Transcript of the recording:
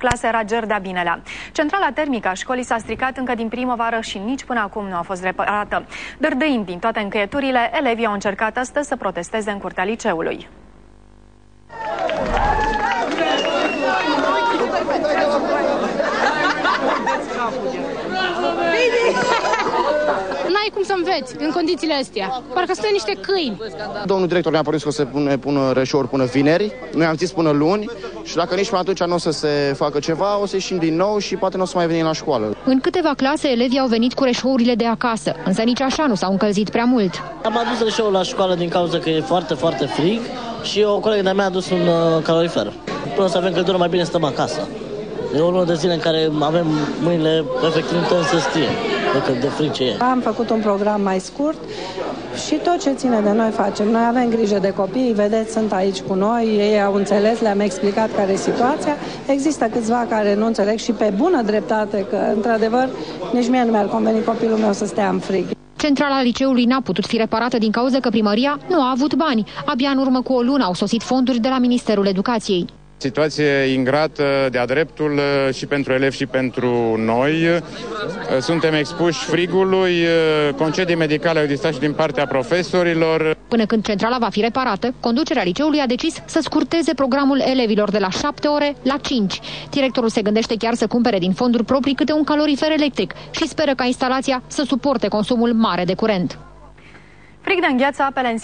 Clase Rager de-a binelea. Centrala termică a școlii s-a stricat încă din primăvară și nici până acum nu a fost reparată. Dârdâind din toate încăieturile, elevii au încercat astăzi să protesteze în curtea liceului. N-ai cum să înveți în condițiile astea. Parcă sunt niște câini. Domnul director ne-a promis că o să pună rășori până vineri. Noi am zis până luni și dacă nici până atunci nu o să se facă ceva, o să ieșim din nou și poate nu o să mai venim la școală. În câteva clase, elevii au venit cu rășourile de acasă, însă nici așa nu s-au încălzit prea mult. Am adus rășoul la școală din cauza că e foarte, foarte frig și o colegă de-a mea a adus un calorifer. Până să avem căldură, mai bine stăm acasă. E o lună de zile în care avem mâinile efectiv în să stie, decât de frig ce e. Am făcut un program mai scurt și tot ce ține de noi facem. Noi avem grijă de copii, vedeți, sunt aici cu noi, ei au înțeles, le-am explicat care e situația. Există câțiva care nu înțeleg și pe bună dreptate că, într-adevăr, nici mie nu mi-ar conveni copilul meu să stea în frig. Centrala liceului n-a putut fi reparată din cauza că primăria nu a avut bani. Abia în urmă cu o lună au sosit fonduri de la Ministerul Educației. Situație ingrată de-a dreptul și pentru elevi și pentru noi. Suntem expuși frigului, concedii medicale au existat și din partea profesorilor. Până când centrala va fi reparată, conducerea liceului a decis să scurteze programul elevilor de la 7 ore la 5. Directorul se gândește chiar să cumpere din fonduri proprii câte un calorifer electric și speră ca instalația să suporte consumul mare de curent. Frig de îngheață apele în